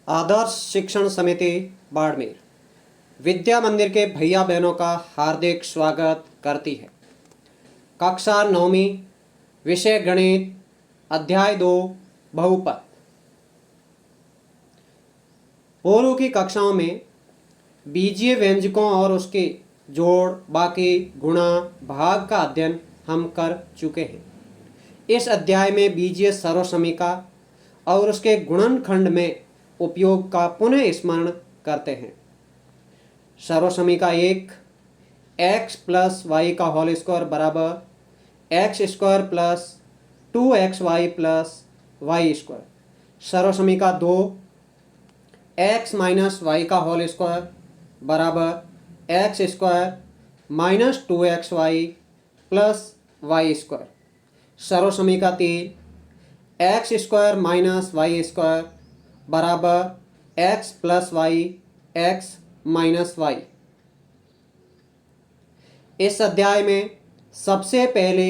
आदर्श शिक्षण समिति बाड़मेर विद्या मंदिर के भैया बहनों का हार्दिक स्वागत करती है। कक्षा 9वीं, विषय गणित, अध्याय 2, बहुपद। पूर्व की कक्षाओं में बीजीय व्यंजकों और उसके जोड़, बाकी, गुणा, भाग का अध्ययन हम कर चुके हैं। इस अध्याय में बीजीय सर्वसमीका और उसके गुणनखंड में उपयोग का पुनः स्मरण करते हैं। सर्वसमीका 1, x प्लस वाई का होल स्क्वायर बराबर x square plus 2xy plus y square. सर्वसमीका 2, x माइनस वाई का होल स्क्वायर बराबर x square minus 2xy plus y square. सर्वसमीका 3, x square minus y square बराबर x plus y x minus y. इस अध्याय में सबसे पहले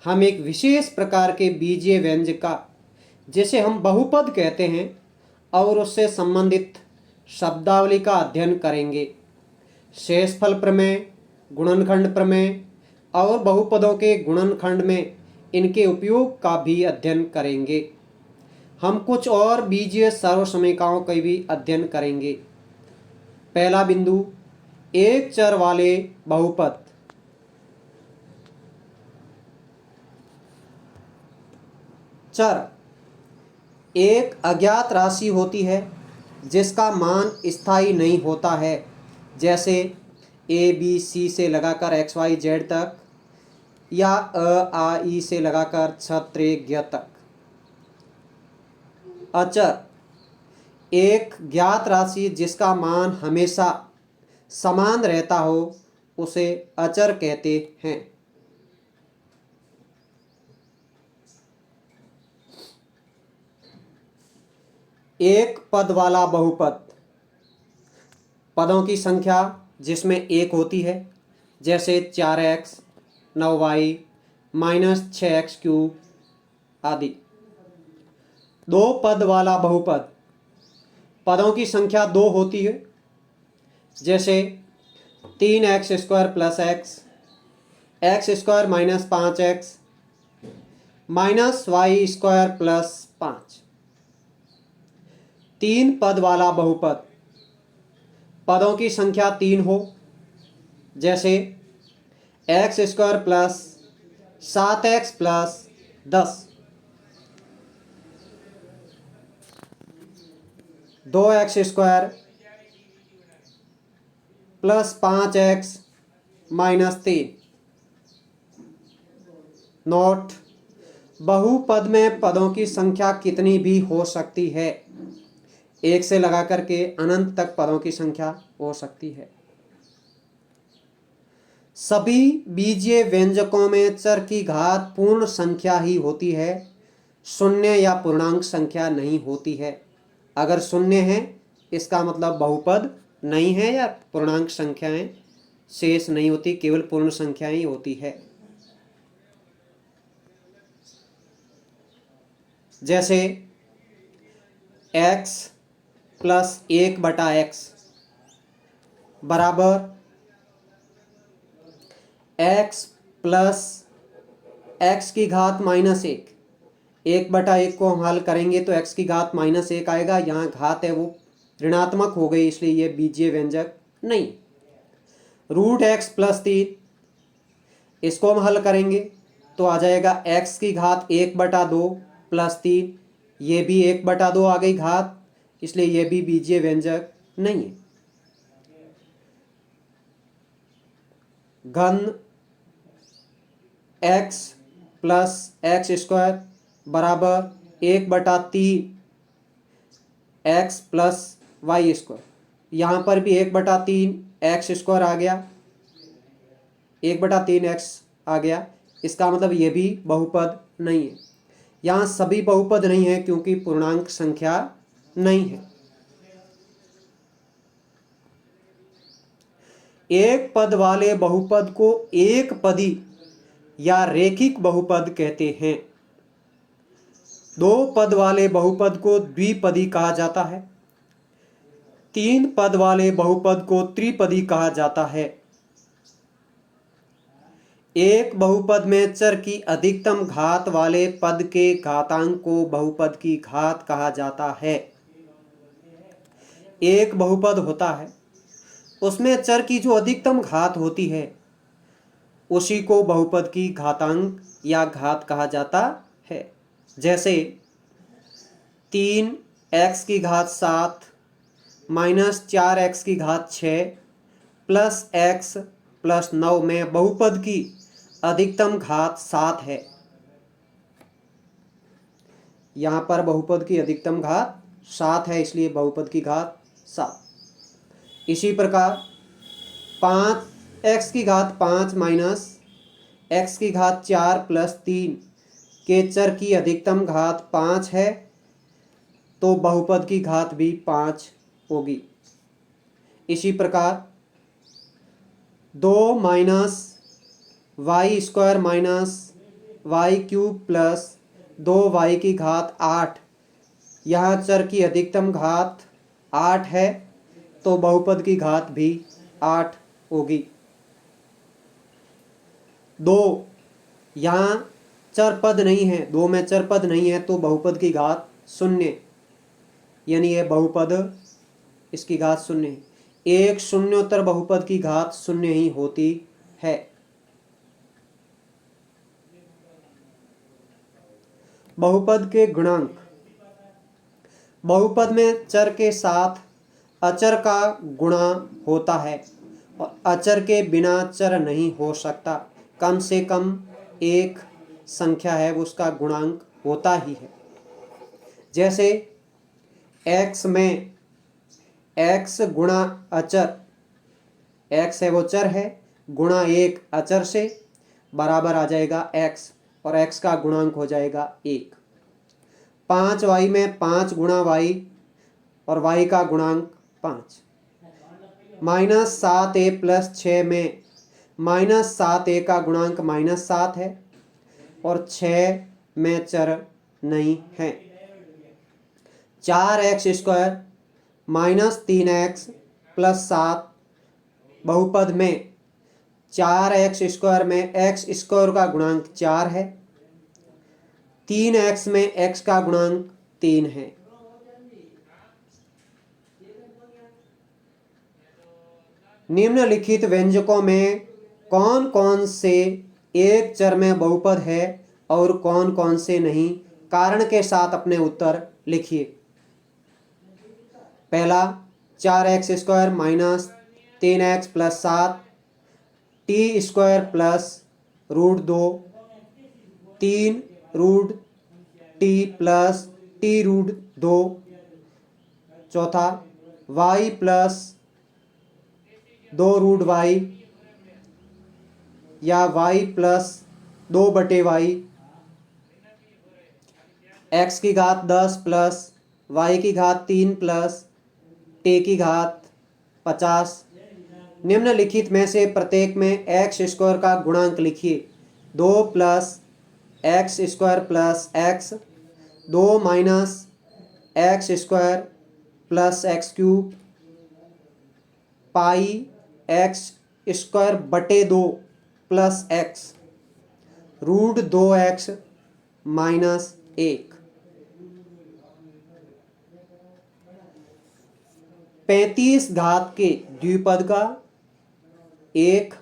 हम एक विशेष प्रकार के बीजीय व्यंजक का, जिसे हम बहुपद कहते हैं, और उससे संबंधित शब्दावली का अध्ययन करेंगे। शेषफल प्रमेय, गुणनखंड प्रमेय और बहुपदों के गुणनखंड में इनके उपयोग का भी अध्ययन करेंगे। हम कुछ और बीजीय सर्वसमीकाओं का भी अध्ययन करेंगे। पहला बिंदु, एक चर वाले बहुपद। चर एक अज्ञात राशि होती है जिसका मान स्थायी नहीं होता है, जैसे ए बी सी से लगाकर एक्स वाई जेड तक या अ आ ई से लगाकर क्षत्र ज्ञ तक। अचर एक ज्ञात राशि जिसका मान हमेशा समान रहता हो उसे अचर कहते हैं। एक पद वाला बहुपद, पदों की संख्या जिसमें एक होती है, जैसे 4x 9y माइनस 6x³ आदि। दो पद वाला बहुपद, पदों की संख्या 2 होती है, जैसे 3x square plus x square minus 5x minus y square plus 5। 3 पद वाला बहुपद, पदों की संख्या 3 हो, जैसे x square plus 7x plus 10, 2x square plus 5x minus 3। Note: बहुपद में पदों की संख्या कितनी भी हो सकती है, एक से लगाकर के अनंत तक पदों की संख्या हो सकती है। सभी बीजीय व्यंजकों में चर की घात पूर्ण संख्या ही होती है, शून्य या पूर्णांक संख्या नहीं होती है। अगर शून्य है इसका मतलब बहुपद नहीं है या पूर्णांक संख्याएं शेष नहीं होती, केवल पूर्ण संख्याएं ही होती है। जैसे x प्लस 1/x बराबर x प्लस x की घात माइनस 1। 1/1 को हम हल करेंगे तो x की घात माइनस 1 आएगा। यहाँ घात है वो ऋणात्मक हो गई, इसलिए ये बीजीय व्यंजक नहीं। √x प्लस 3, इसको हम हल करेंगे तो आ जाएगा x की घात 1/2 प्लस 3, ये भी 1/2 आ गई घात, इसलिए ये भी बीजीय व्यंजक नहीं है। घन x प्लस एक्स स्क्वायर बराबर 1/3 x प्लस वाई स्क्वायर। यहाँ पर भी 1/3 एक्स स्क्वायर आ गया, 1/3 x आ गया। इसका मतलब ये भी बहुपद नहीं है। यहाँ सभी बहुपद नहीं है क्योंकि पूर्णांक संख्या नहीं है। एक पद वाले बहुपद को एक पदी या रेखिक बहुपद कहते हैं। दो पद वाले बहुपद को द्विपदी कहा जाता है। तीन पद वाले बहुपद को त्रिपदी कहा जाता है। एक बहुपद में चर की अधिकतम घात वाले पद के घातांक को बहुपद की घात कहा जाता है। एक बहुपद होता है, उसमें चर की जो अधिकतम घात होती है उसी को बहुपद की घातांक या घात कहा जाता है। जैसे 3x की घात 7 माइनस 4x की घात 6 प्लस x प्लस 9 में बहुपद की अधिकतम घात 7 है। यहाँ पर बहुपद की अधिकतम घात 7 है, इसलिए बहुपद की घात 7। इसी प्रकार 5x की घात 5 माइनस x की घात 4 प्लस 3 के चर की अधिकतम घात 5 है, तो बहुपद की घात भी 5 होगी। इसी प्रकार 2 minus y square minus y cube plus 2y की घात 8, यहाँ चर की अधिकतम घात 8 है, तो बहुपद की घात भी 8 होगी। 2 यहाँ चर पद नहीं है, 2 में चर पद नहीं है, तो बहुपद की घात 0, यानी यह बहुपद इसकी घात 0 है। एक शून्योत्तर बहुपद की घात 0 ही होती है। बहुपद के गुणांक। बहुपद में चर के साथ अचर का गुणा होता है और अचर के बिना चर नहीं हो सकता। कम से कम एक संख्या है उसका गुणांक होता ही है। जैसे x में x गुणा अचर, x है वो चर है, गुणा एक अचर से बराबर आ जाएगा x, और x का गुणांक हो जाएगा 1। 5y में 5 गुणा y और y का गुणांक 5। माइनस 7a प्लस 6 में माइनस 7a का गुणांक माइनस 7 है और 6 में चर नहीं है। 4x square minus 3x plus 7 बहुपद में 4x स्क्वायर में x स्क्वायर का गुणांक 4 है, 3x में x का गुणांक 3 है। निम्नलिखित व्यंजकों में कौन कौन से एक चर में बहुपद है और कौन कौन से नहीं, कारण के साथ अपने उत्तर लिखिए। पहला 4x square minus 3x plus 7 t square plus root 2 3 root t plus t root 2। चौथा y प्लस 2 रूट y या y प्लस 2/y, x की घात 10 प्लस y की घात 3 प्लस t की घात 50। निम्नलिखित में से प्रत्येक में x स्क्वायर का गुणांक लिखिए। 2 plus x square plus x, 2 minus x square plus x cube, pi x square बटे 2 plus x, root 2x minus 1। 35 घात के द्विपद का एक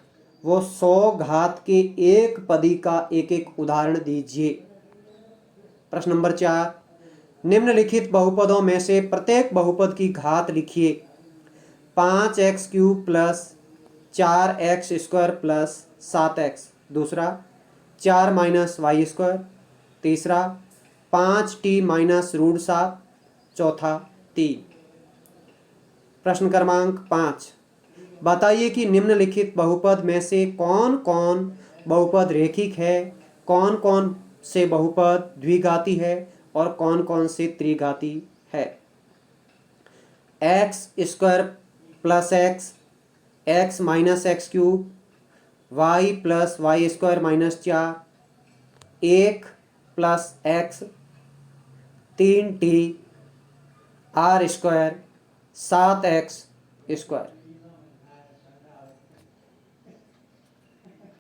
वो 100 घात के एक पदी का एक एक उदाहरण दीजिए। प्रश्न नंबर 4, निम्नलिखित बहुपदों में से प्रत्येक बहुपद की घात लिखिए। 5x cube plus 4x square plus 7x। दूसरा 4 माइनस वाई स्क्वायर। तीसरा 5t माइनस रूट 7। चौथा 3। प्रश्न क्रमांक 5, बताइए कि निम्नलिखित बहुपद में से कौन कौन बहुपद रेखिक है, कौन कौन से बहुपद द्विघाती है और कौन कौन से त्रिघाती है। X square plus x, x minus x cube, y plus y square minus 4, 1 plus x, 3t, r square 7x square.